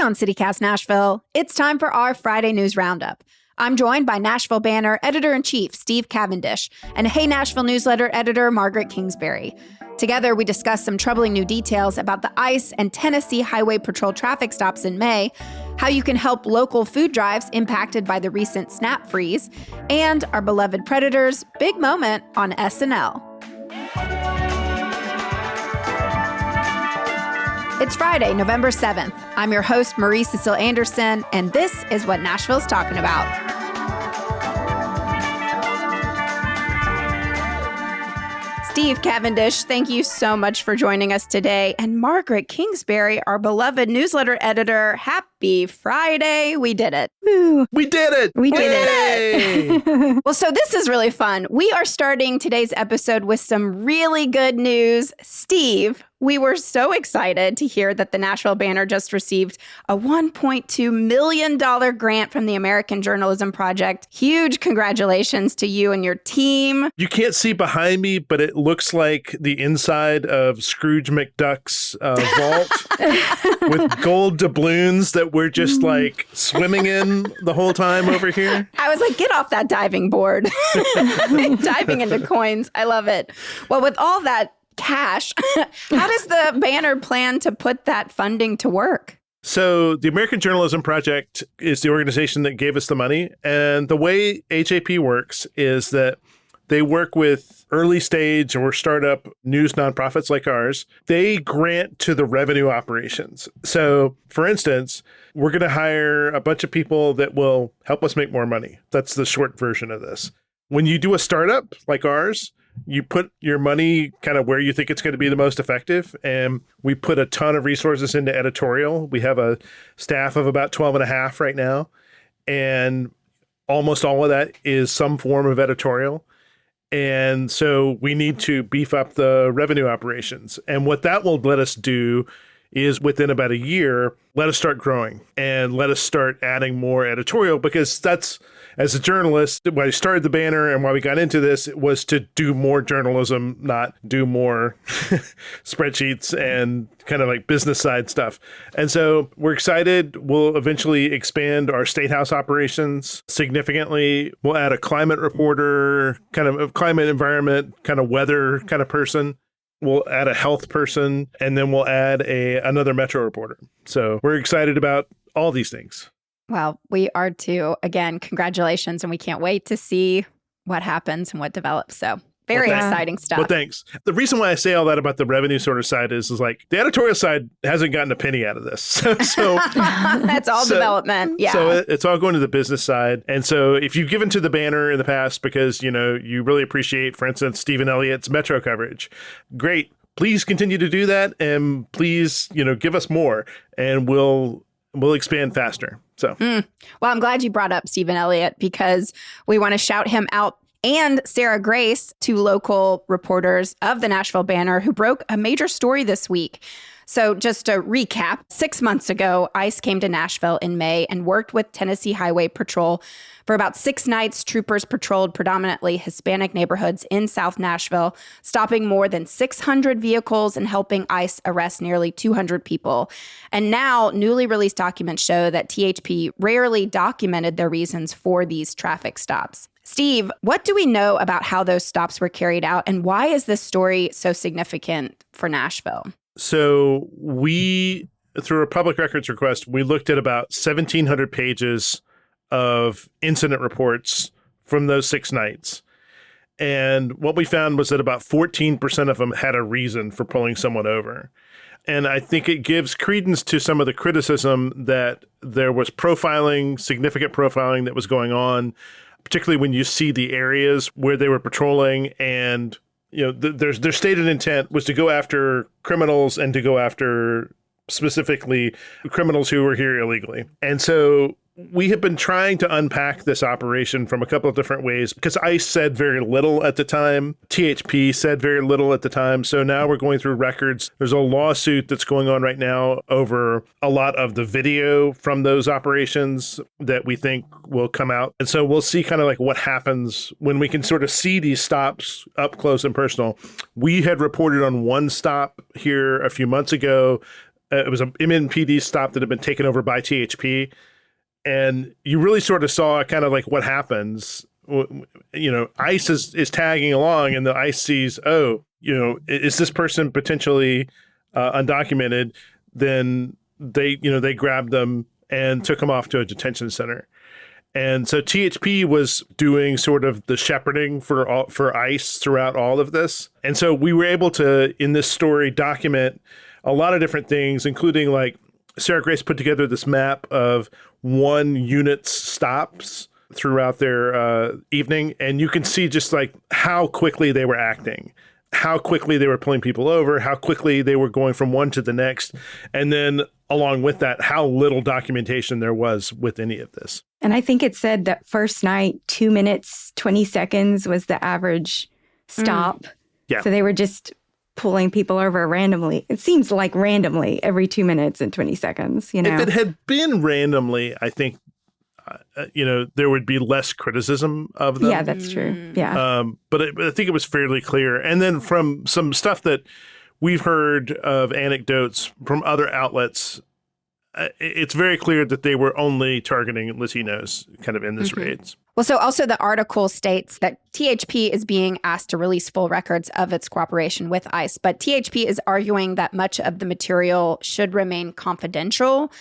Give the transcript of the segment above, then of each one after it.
on CityCast Nashville. It's time for our Friday News Roundup. I'm joined by Nashville Banner Editor-in-Chief Steve Cavendish and Hey Nashville Newsletter Editor Margaret Kingsbury. Together, we discuss some troubling new details about the ICE and Tennessee Highway Patrol traffic stops in May, how you can help local food drives impacted by the recent SNAP freeze, and our beloved Predators' big moment on SNL. It's Friday, November 7th. I'm your host, Marie Cecile Anderson, and this is what Nashville's talking about. Steve Cavendish, thank you so much for joining us today. And Margaret Kingsbury, our beloved newsletter editor, happy Friday. We did it. Woo. We did it. We did it. Well, so this is really fun. We are starting today's episode with some really good news. Steve, we were so excited to hear that the Nashville Banner just received a $1.2 million grant from the American Journalism Project. Huge congratulations to you and your team. You can't see behind me, but it looks like the inside of Scrooge McDuck's vault with gold doubloons that we're just like swimming in the whole time over here. I was like, get off that diving board. Diving into coins. I love it. Well, with all that cash, how does the Banner plan to put that funding to work? So the American Journalism Project is the organization that gave us the money. And the way AJP works is that they work with early stage or startup news nonprofits like ours. They grant to the revenue operations. So, for instance, we're going to hire a bunch of people that will help us make more money. That's the short version of this. When you do a startup like ours, you put your money kind of where you think it's going to be the most effective. And we put a ton of resources into editorial. We have a staff of about 12 and a half right now. And almost all of that is some form of editorial. And so we need to beef up the revenue operations. And what that will let us do is within about a year, let us start growing and let us start adding more editorial, because that's, as a journalist, when I started the Banner and why we got into this, it was to do more journalism, not do more spreadsheets and kind of like business side stuff. And so we're excited. We'll eventually expand our State House operations significantly. We'll add a climate reporter, kind of a climate environment, kind of weather kind of person. We'll add a health person, and then we'll add another Metro reporter. So we're excited about all these things. Well, we are too. Again, congratulations, and we can't wait to see what happens and what develops. So very exciting stuff. Well, thanks. The reason why I say all that about the revenue sort of side is like the editorial side hasn't gotten a penny out of this. So that's all development. Yeah. So it's all going to the business side. And so if you've given to the Banner in the past because, you know, you really appreciate, for instance, Stephen Elliott's Metro coverage, great. Please continue to do that. And please, you know, give us more and we'll expand faster. So, Well, I'm glad you brought up Stephen Elliott because we want to shout him out, and Sarah Grace, two local reporters of the Nashville Banner who broke a major story this week. So just to recap, 6 months ago, ICE came to Nashville in May and worked with Tennessee Highway Patrol. For about 6 nights, troopers patrolled predominantly Hispanic neighborhoods in South Nashville, stopping more than 600 vehicles and helping ICE arrest nearly 200 people. And now, newly released documents show that THP rarely documented their reasons for these traffic stops. Steve, what do we know about how those stops were carried out, and why is this story so significant for Nashville? So we, through a public records request, we looked at about 1,700 pages of incident reports from those 6 nights. And what we found was that about 14% of them had a reason for pulling someone over. And I think it gives credence to some of the criticism that there was profiling, significant profiling that was going on, particularly when you see the areas where they were patrolling. And, you know, their stated intent was to go after criminals and to go after specifically criminals who were here illegally. And so we have been trying to unpack this operation from a couple of different ways because ICE said very little at the time. THP said very little at the time. So now we're going through records. There's a lawsuit that's going on right now over a lot of the video from those operations that we think will come out. And so we'll see kind of like what happens when we can sort of see these stops up close and personal. We had reported on one stop here a few months ago It was a MNPD stop that had been taken over by THP. And you really sort of saw kind of like what happens. ICE is tagging along, and the ICE sees, is this person potentially undocumented? Then they grabbed them and took them off to a detention center. And so THP was doing sort of the shepherding for ICE throughout all of this. And so we were able to, in this story, document a lot of different things, including like Sarah Grace put together this map of one unit's stops throughout their evening. And you can see just like how quickly they were acting, how quickly they were pulling people over, how quickly they were going from one to the next. And then along with that, how little documentation there was with any of this. And I think it said that first night, 2 minutes, 20 seconds was the average stop. Yeah. So they were just pulling people over randomly. It seems like randomly every 2 minutes and 20 seconds, If it had been randomly, I think, there would be less criticism of them. Yeah, that's true. Yeah. But I think it was fairly clear. And then from some stuff that we've heard of anecdotes from other outlets, it's very clear that they were only targeting Latinos kind of in this raids. Well, so also the article states that THP is being asked to release full records of its cooperation with ICE, but THP is arguing that much of the material should remain confidential.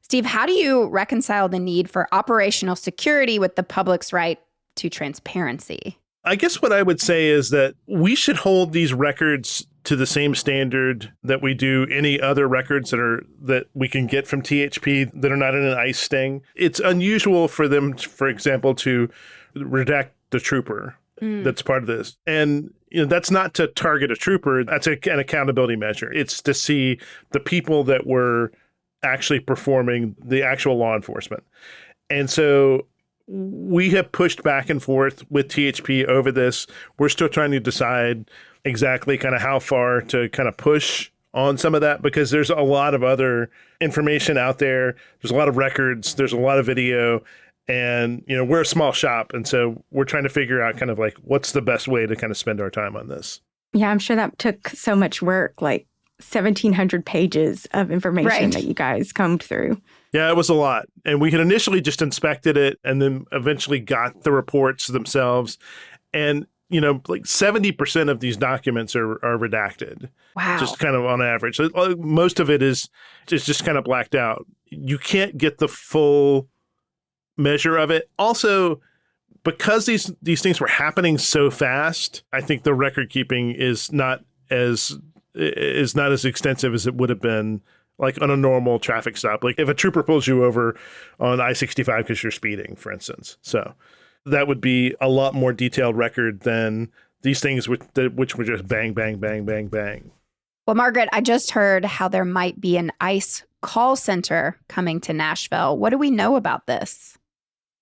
Steve, how do you reconcile the need for operational security with the public's right to transparency? I guess what I would say is that we should hold these records to the same standard that we do any other records that we can get from THP that are not in an ICE sting. It's unusual for them, for example, to redact the trooper that's part of this. And that's not to target a trooper. That's an accountability measure. It's to see the people that were actually performing the actual law enforcement. And so we have pushed back and forth with THP over this. We're still trying to decide exactly kind of how far to kind of push on some of that, because there's a lot of other information out there. There's a lot of records. There's a lot of video. And, we're a small shop. And so we're trying to figure out kind of like what's the best way to kind of spend our time on this. Yeah, I'm sure that took so much work, like 1,700 pages of information that you guys combed through. Yeah, it was a lot. And we had initially just inspected it and then eventually got the reports themselves. And, like 70% of these documents are redacted. Wow. Just kind of on average. Most of it is just kind of blacked out. You can't get the full measure of it. Also, because these things were happening so fast, I think the record keeping is not as extensive as it would have been like on a normal traffic stop. Like if a trooper pulls you over on I-65 because you're speeding, for instance. So that would be a lot more detailed record than these things which were just bang, bang, bang, bang, bang. Well, Margaret, I just heard how there might be an ICE call center coming to Nashville. What do we know about this?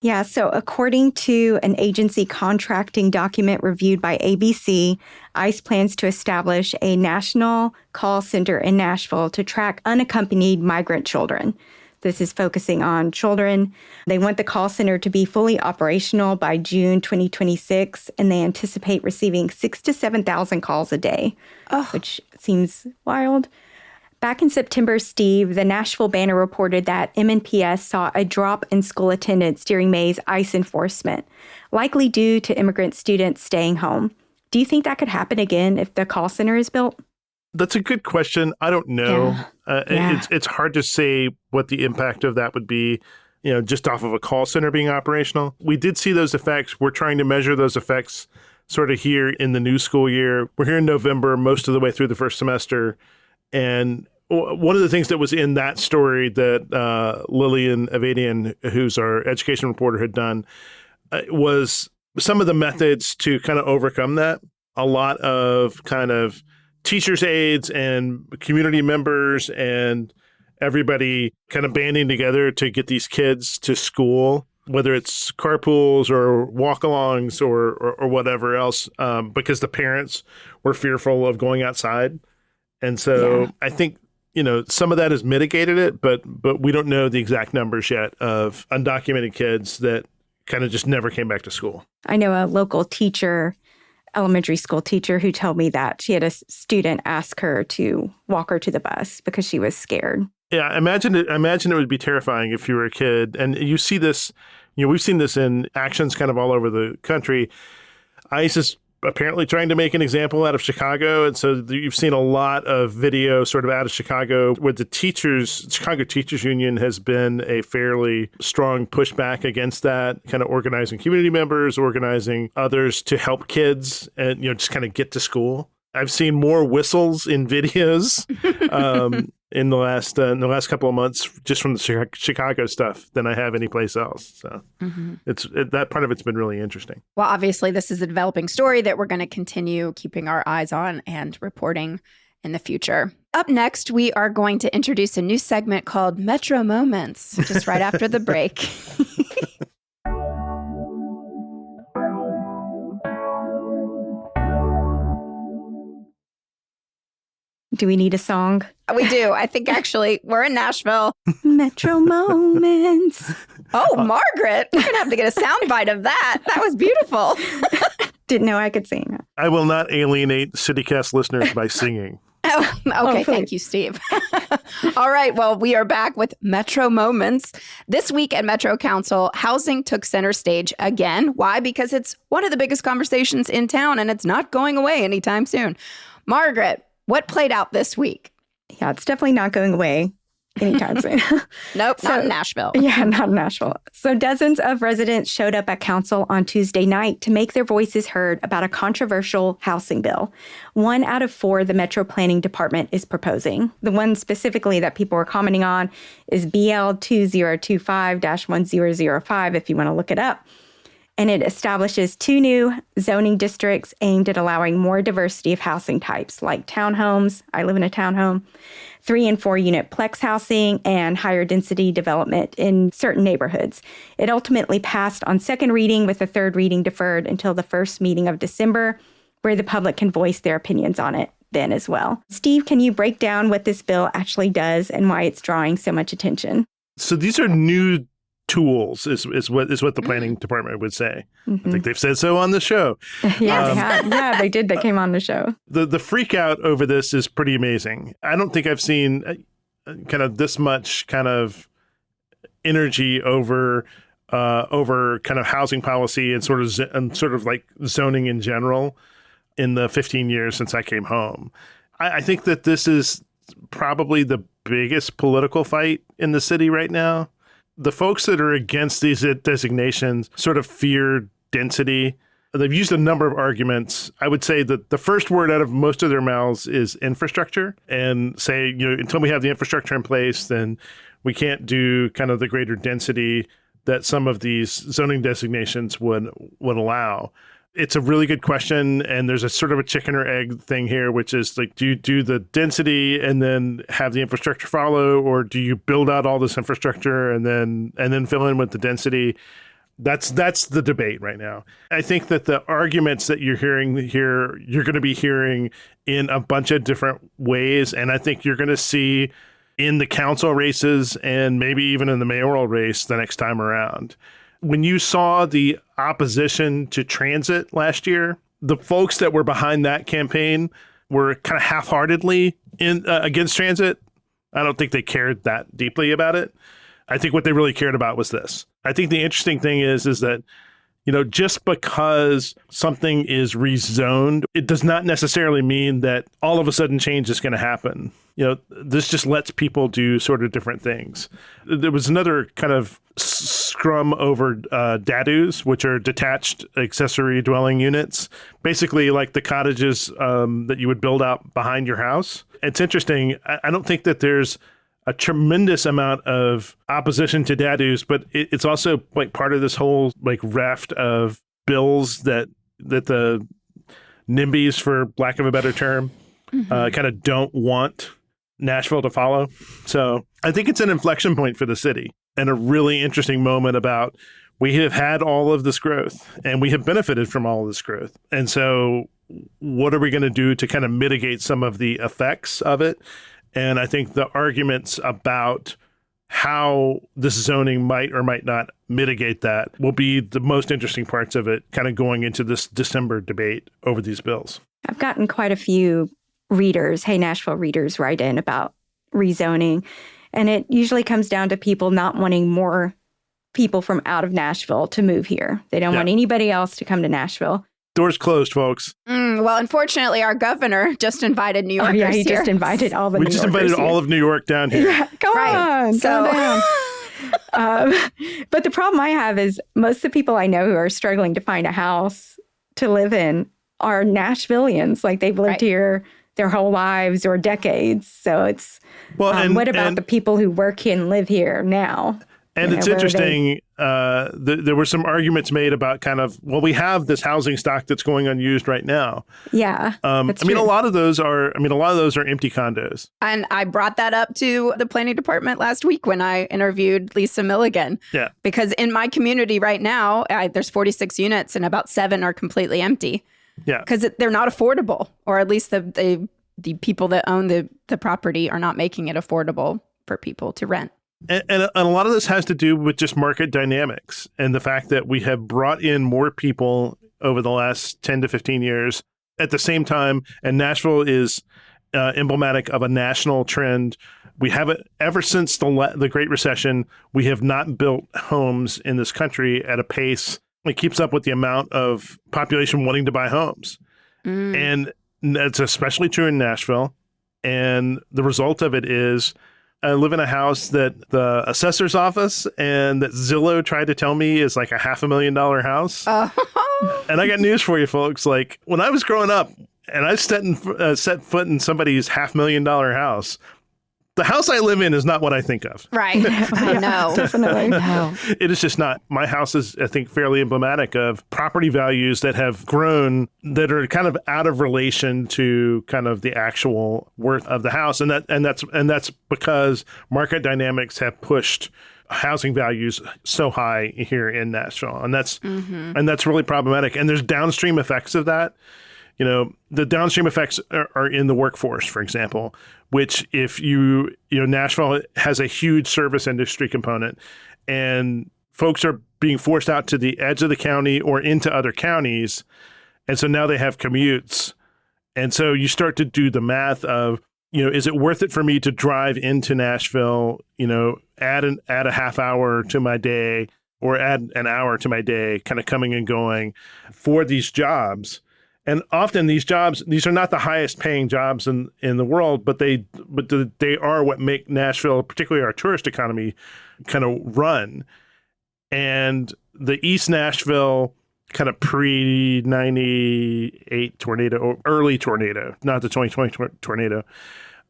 Yeah, so according to an agency contracting document reviewed by ABC, ICE plans to establish a national call center in Nashville to track unaccompanied migrant children. This is focusing on children. They want the call center to be fully operational by June 2026, and they anticipate receiving 6,000 to 7,000 calls a day, which seems wild. Back in September, Steve, the Nashville Banner reported that MNPS saw a drop in school attendance during May's ICE enforcement, likely due to immigrant students staying home. Do you think that could happen again if the call center is built? That's a good question. I don't know. Yeah. It's hard to say what the impact of that would be, just off of a call center being operational. We did see those effects. We're trying to measure those effects sort of here in the new school year. We're here in November, most of the way through the first semester. And one of the things that was in that story that Lillian Avadian, who's our education reporter, had done was some of the methods to kind of overcome that. A lot of kind of teachers' aides and community members and everybody kind of banding together to get these kids to school, whether it's carpools or walk-alongs or whatever else, because the parents were fearful of going outside. And so I think, some of that has mitigated it, but we don't know the exact numbers yet of undocumented kids that kind of just never came back to school. I know a local teacher elementary school teacher who told me that she had a student ask her to walk her to the bus because she was scared. Yeah, imagine it would be terrifying if you were a kid. And you see this, we've seen this in actions kind of all over the country. ICE is apparently trying to make an example out of Chicago. And so you've seen a lot of video sort of out of Chicago where the Chicago Teachers Union has been a fairly strong pushback against that, kind of organizing community members, organizing others to help kids and, just kind of get to school. I've seen more whistles in videos in the last couple of months just from the Chicago stuff than I have anyplace else. So that part of it's been really interesting. Well, obviously, this is a developing story that we're going to continue keeping our eyes on and reporting in the future. Up next, we are going to introduce a new segment called Metro Moments, just right after the break. Do we need a song? We do. I think actually we're in Nashville. Metro Moments. Oh, Margaret. We're going to have to get a soundbite of that. That was beautiful. Didn't know I could sing. I will not alienate CityCast listeners by singing. Oh, okay. Thank you, Steve. All right. Well, we are back with Metro Moments. This week at Metro Council, housing took center stage again. Why? Because it's one of the biggest conversations in town and it's not going away anytime soon. Margaret, what played out this week? Yeah, it's definitely not going away anytime soon. Nope, not in Nashville. Yeah, not in Nashville. So dozens of residents showed up at council on Tuesday night to make their voices heard about a controversial housing bill. 1 out of 4 the Metro Planning Department is proposing. The one specifically that people were commenting on is BL 2025-1005, if you want to look it up. And it establishes 2 new zoning districts aimed at allowing more diversity of housing types, like townhomes. I live in a townhome. 3 and 4 unit plex housing and higher density development in certain neighborhoods. It ultimately passed on second reading with the third reading deferred until the first meeting of December, where the public can voice their opinions on it then as well. Steve, can you break down what this bill actually does and why it's drawing so much attention? So these are new tools is what the planning department would say. I think they've said so on the show. Yes, they have. Yeah, they did. They came on the show. The freak out over this is pretty amazing. I don't think I've seen kind of this much kind of energy over kind of housing policy and sort of like zoning in general in the 15 years since I came home. I think that this is probably the biggest political fight in the city right now. The folks that are against these designations sort of fear density. They've used a number of arguments. I would say that the first word out of most of their mouths is infrastructure, and say, until we have the infrastructure in place, then we can't do kind of the greater density that some of these zoning designations would allow. It's a really good question, and there's a sort of a chicken or egg thing here, which is like, do you do the density and then have the infrastructure follow, or do you build out all this infrastructure and then fill in with the density? That's the debate right now. I think that the arguments that you're hearing here, you're going to be hearing in a bunch of different ways, and I think you're going to see in the council races and maybe even in the mayoral race the next time around. When you saw the opposition to transit last year, the folks that were behind that campaign were kind of half-heartedly against transit. I don't think they cared that deeply about it. I think what they really cared about was this. I think the interesting thing is that, just because something is rezoned, it does not necessarily mean that all of a sudden change is going to happen. This just lets people do sort of different things. There was another kind of scrum over DADUs, which are detached accessory dwelling units, basically like the cottages that you would build out behind your house. It's interesting. I don't think that there's a tremendous amount of opposition to DADUs, but it's also like part of this whole like raft of bills that the NIMBYs, for lack of a better term, kind of don't want Nashville to follow. So I think it's an inflection point for the city and a really interesting moment about we have had all of this growth and we have benefited from all of this growth. And so what are we going to do to kind of mitigate some of the effects of it? And I think the arguments about how this zoning might or might not mitigate that will be the most interesting parts of it, kind of going into this December debate over these bills. I've gotten quite a few readers, Hey Nashville readers, write in about rezoning. And it usually comes down to people not wanting more people from out of Nashville to move here. They don't want anybody else to come to Nashville. Doors closed, folks. Well, unfortunately, our governor just invited New Yorkers he here. just invited all the We New just Yorkers invited here. all of New York down here. Yeah, come on, So- calm down. But the problem I have is most of the people I know who are struggling to find a house to live in are Nashvillians. Like they've lived here their whole lives or decades. So it's, what about the people who work here and live here now? And it's interesting, there were some arguments made about kind of, well, we have this housing stock that's going unused right now. Yeah, that's a true. lot of those are empty condos. And I brought that up to the planning department last week when I interviewed Lisa Milligan. Yeah. Because in my community right now, there's 46 units and about 7 are completely empty. Yeah. Because they're not affordable, or at least the people that own the property are not making it affordable for people to rent. And a lot of this has to do with just market dynamics and the fact that we have brought in more people over the last 10 to 15 years at the same time. And Nashville is emblematic of a national trend. We haven't, ever since the Great Recession, we have not built homes in this country at a pace that keeps up with the amount of population wanting to buy homes. And that's especially true in Nashville. And the result of it is I live in a house that the assessor's office and that Zillow tried to tell me is like a $500,000 house. And I got news for you, folks. Like when I was growing up and I set foot in somebody's $500,000 house, the house I live in is not what I think of. Right. I know. Definitely. No. It is just not. My house is, I think, fairly emblematic of property values that have grown that are kind of out of relation to kind of the actual worth of the house. And that's because market dynamics have pushed housing values so high here in Nashville. And that's really problematic. And there's downstream effects of that. You know, the downstream effects are in the workforce, for example, which if Nashville has a huge service industry component and folks are being forced out to the edge of the county or into other counties. And so now they have commutes. And so you start to do the math of, is it worth it for me to drive into Nashville, add a half hour to my day or add an hour to my day, kind of coming and going for these jobs? And often these are not the highest paying jobs in the world, but they are what make Nashville, particularly our tourist economy, kind of run. And the East Nashville kind of pre-98 tornado, or early tornado, not the 2020 tornado,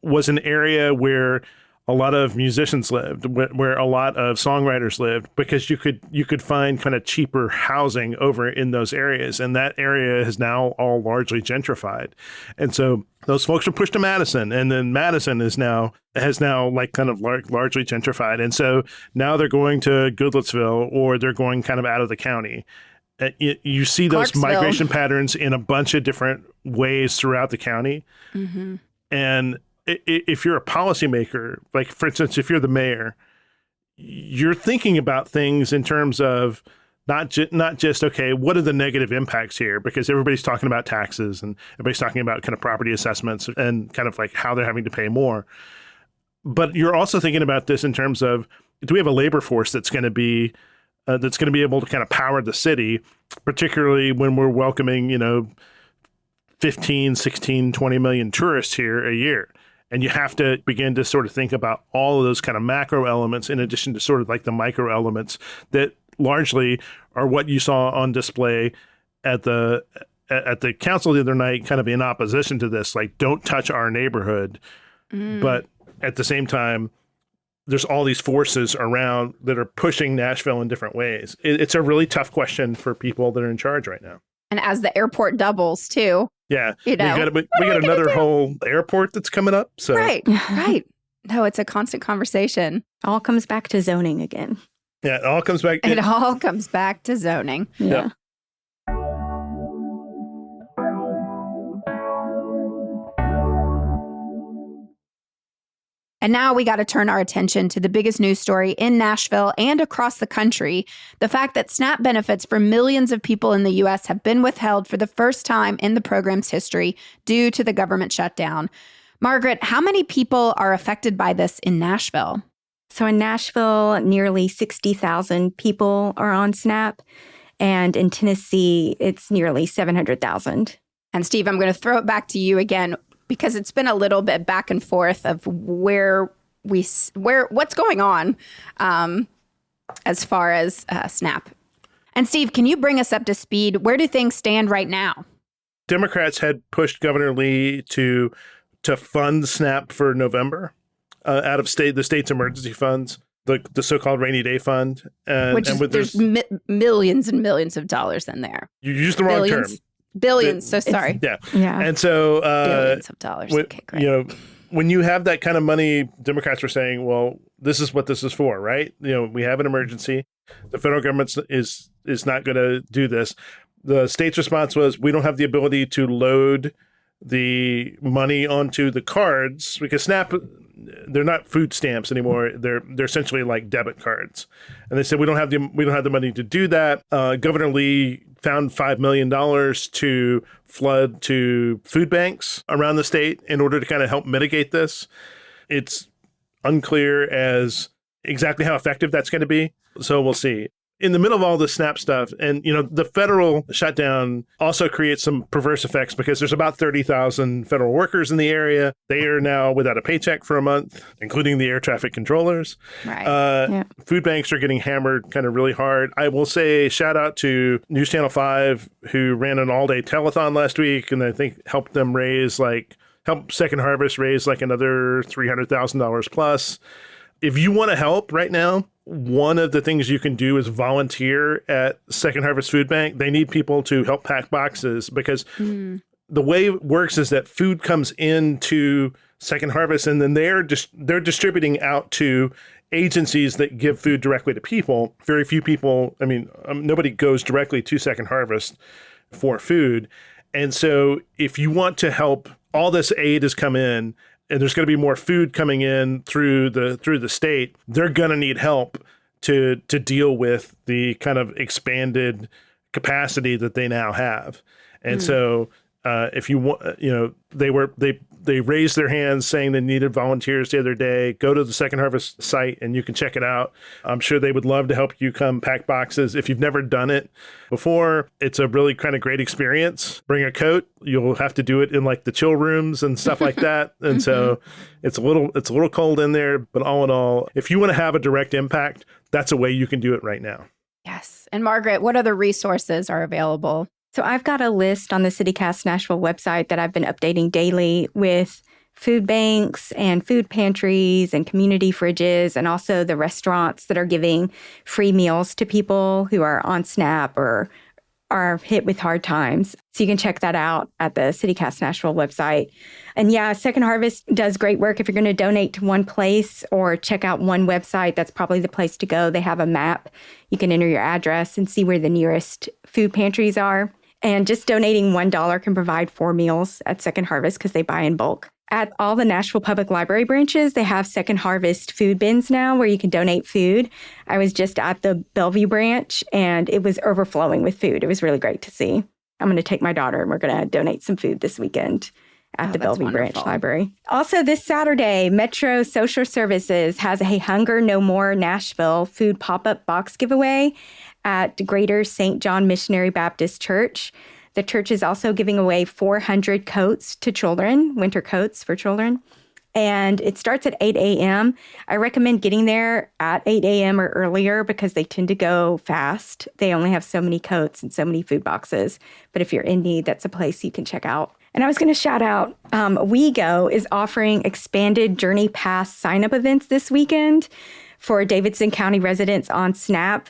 was an area where a lot of musicians lived, where a lot of songwriters lived, because you could find kind of cheaper housing over in those areas. And that area is now all largely gentrified. And so those folks were pushed to Madison, and then Madison has now like kind of largely gentrified. And so now they're going to Goodlettsville, or they're going kind of out of the county. You see those migration patterns in a bunch of different ways throughout the county. Mm-hmm. And if you're a policymaker, like for instance, if you're the mayor, you're thinking about things in terms of not just, okay, what are the negative impacts here? Because everybody's talking about taxes and everybody's talking about kind of property assessments and kind of like how they're having to pay more. But you're also thinking about this in terms of, do we have a labor force that's going to be able to kind of power the city, particularly when we're welcoming, 15, 16, 20 million tourists here a year. And you have to begin to sort of think about all of those kind of macro elements in addition to sort of like the micro elements that largely are what you saw on display at the council the other night, kind of in opposition to this, like, don't touch our neighborhood. But at the same time, there's all these forces around that are pushing Nashville in different ways. It's a really tough question for people that are in charge right now. And as the airport doubles too. Yeah. We got another whole airport that's coming up. So Right. No, it's a constant conversation. All comes back to zoning again. Yeah, it all comes back. It all comes back to zoning. Yeah. And now we got to turn our attention to the biggest news story in Nashville and across the country. The fact that SNAP benefits for millions of people in the U.S. have been withheld for the first time in the program's history due to the government shutdown. Margaret, how many people are affected by this in Nashville? So in Nashville, nearly 60,000 people are on SNAP. And in Tennessee, it's nearly 700,000. And Steve, I'm going to throw it back to you again, because it's been a little bit back and forth of what's going on as far as SNAP. And Steve, can you bring us up to speed? Where do things stand right now? Democrats had pushed Governor Lee to fund SNAP for November out of the state's emergency funds, the so-called rainy day fund. There's millions and millions of dollars in there. You used the wrong term. Billions. So sorry. Yeah. And so billions of dollars. Okay, great. When you have that kind of money, Democrats are saying, well, this is what this is for, right? We have an emergency. The federal government is not going to do this. The state's response was, we don't have the ability to load the money onto the cards because SNAP, they're not food stamps anymore. They're essentially like debit cards. And they said, we don't have the money to do that. Governor Lee found $5 million to flood to food banks around the state in order to kind of help mitigate this. It's unclear as exactly how effective that's going to be. So we'll see. In the middle of all the SNAP stuff, and the federal shutdown also creates some perverse effects because there's about 30,000 federal workers in the area. They are now without a paycheck for a month, including the air traffic controllers. Right. Food banks are getting hammered kind of really hard. I will say shout out to News Channel 5, who ran an all-day telethon last week, and I think helped Second Harvest raise like another $300,000 plus. If you want to help right now, one of the things you can do is volunteer at Second Harvest Food Bank. They need people to help pack boxes because the way it works is that food comes into Second Harvest and then they're distributing out to agencies that give food directly to people. Very few people, nobody goes directly to Second Harvest for food. And so if you want to help, all this aid has come in, and there's going to be more food coming in through the state, they're going to need help to deal with the kind of expanded capacity that they now have. And so if you want, they raised their hands saying they needed volunteers the other day. Go to the Second Harvest site and you can check it out. I'm sure they would love to help you come pack boxes. If you've never done it before, it's a really kind of great experience. Bring a coat. You'll have to do it in like the chill rooms and stuff like that. And so it's a little cold in there, but all in all, if you want to have a direct impact, that's a way you can do it right now. Yes. And Margaret, what other resources are available? So I've got a list on the CityCast Nashville website that I've been updating daily with food banks and food pantries and community fridges, and also the restaurants that are giving free meals to people who are on SNAP or are hit with hard times. So you can check that out at the CityCast Nashville website. And yeah, Second Harvest does great work. If you're going to donate to one place or check out one website, that's probably the place to go. They have a map. You can enter your address and see where the nearest food pantries are. And just donating $1 can provide 4 meals at Second Harvest because they buy in bulk. At all the Nashville Public Library branches, they have Second Harvest food bins now where you can donate food. I was just at the Bellevue branch and it was overflowing with food. It was really great to see. I'm going to take my daughter and we're going to donate some food this weekend at the Bellevue Branch Library. Also this Saturday, Metro Social Services has a Hunger No More Nashville food pop-up box giveaway at Greater St. John Missionary Baptist Church. The church is also giving away 400 coats to children, winter coats for children. And it starts at 8 a.m. I recommend getting there at 8 a.m. or earlier because they tend to go fast. They only have so many coats and so many food boxes. But if you're in need, that's a place you can check out. And I was going to shout out, WeGo is offering expanded Journey Pass sign-up events this weekend for Davidson County residents on SNAP.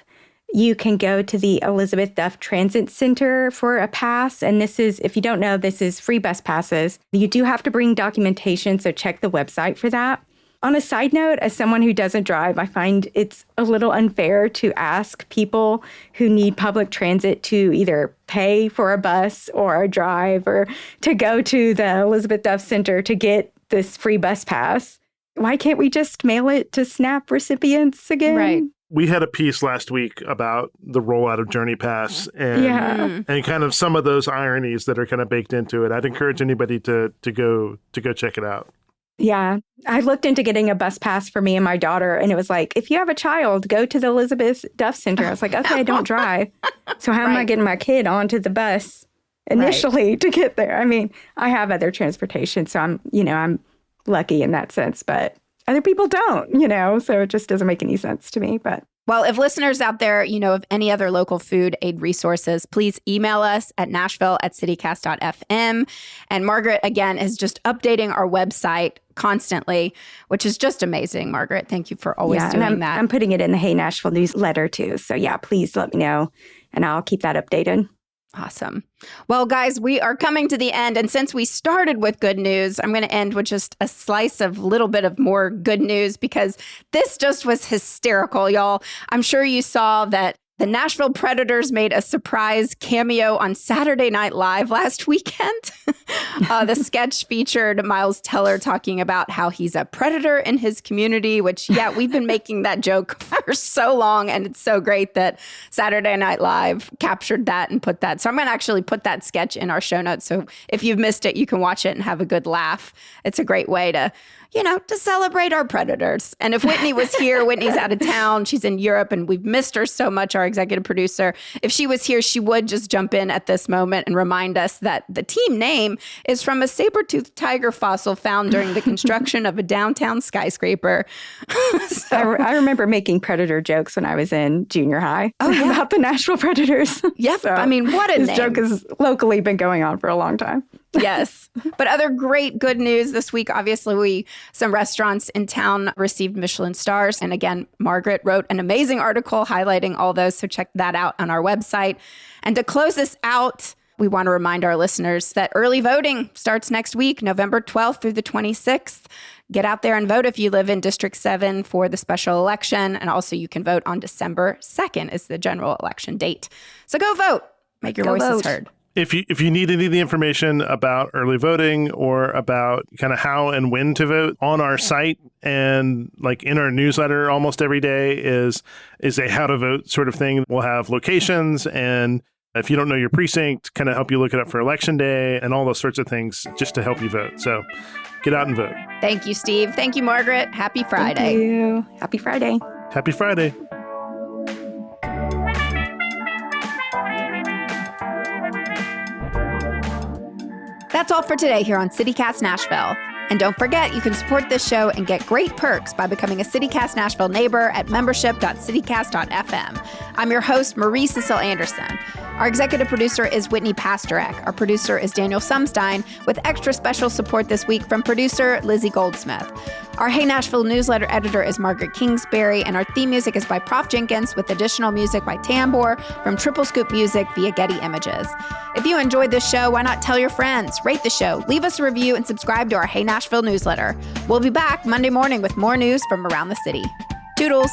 You can go to the Elizabeth Duff Transit Center for a pass. And this is, if you don't know, this is free bus passes. You do have to bring documentation, so check the website for that. On a side note, as someone who doesn't drive, I find it's a little unfair to ask people who need public transit to either pay for a bus or a drive or to go to the Elizabeth Duff Center to get this free bus pass. why can't we just mail it to SNAP recipients again? Right. We had a piece last week about the rollout of Journey Pass and kind of some of those ironies that are kind of baked into it. I'd encourage anybody to go check it out. Yeah. I looked into getting a bus pass for me and my daughter, and it was like, if you have a child, go to the Elizabeth Duff Center. I was like, okay, I don't drive. So how am I getting my kid onto the bus initially to get there? I mean, I have other transportation, so I'm lucky in that sense, but other people don't, so it just doesn't make any sense to me. But well, if listeners out there, of any other local food aid resources, please email us at nashville@citycast.fm. And Margaret, again, is just updating our website constantly, which is just amazing. Margaret, thank you for always doing that. I'm putting it in the Hey Nashville newsletter too. So yeah, please let me know and I'll keep that updated. Awesome. Well, guys, we are coming to the end. And since we started with good news, I'm going to end with just a slice of little bit of more good news because this just was hysterical, y'all. I'm sure you saw that the Nashville Predators made a surprise cameo on Saturday Night Live last weekend. The sketch featured Miles Teller talking about how he's a predator in his community, which, we've been making that joke for so long. And it's so great that Saturday Night Live captured that and put that. So I'm going to actually put that sketch in our show notes. So if you've missed it, you can watch it and have a good laugh. It's a great way to celebrate our Predators. And if Whitney was here, Whitney's out of town. She's in Europe and we've missed her so much, our executive producer. If she was here, she would just jump in at this moment and remind us that the team name is from a saber-toothed tiger fossil found during the construction of a downtown skyscraper. I remember making Predator jokes when I was in junior high about the Nashville Predators. Yep. So I mean, what a this name. joke has locally been going on for a long time. Yes. But other great good news this week, obviously, some restaurants in town received Michelin stars. And again, Margaret wrote an amazing article highlighting all those. So check that out on our website. And to close this out, we want to remind our listeners that early voting starts next week, November 12th through the 26th. Get out there and vote if you live in District 7 for the special election. And also you can vote on December 2nd is the general election date. So go vote. Make your voices heard. If you need any of the information about early voting or about kind of how and when to vote on our site and like in our newsletter almost every day is a how to vote sort of thing. We'll have locations, and if you don't know your precinct, kind of help you look it up for election day and all those sorts of things just to help you vote. So get out and vote. Thank you, Steve. Thank you, Margaret. Happy Friday. Thank you. Happy Friday. Happy Friday. That's all for today here on CityCast Nashville. And don't forget, you can support this show and get great perks by becoming a CityCast Nashville neighbor at membership.citycast.fm. I'm your host, Marie Cecile Anderson. Our executive producer is Whitney Pasterek. Our producer is Daniel Sumstein, with extra special support this week from producer Lizzie Goldsmith. Our Hey Nashville newsletter editor is Margaret Kingsbury, and our theme music is by Prof Jenkins, with additional music by Tambor from Triple Scoop Music via Getty Images. If you enjoyed this show, why not tell your friends, rate the show, leave us a review, and subscribe to our Hey Nashville newsletter. We'll be back Monday morning with more news from around the city. Toodles!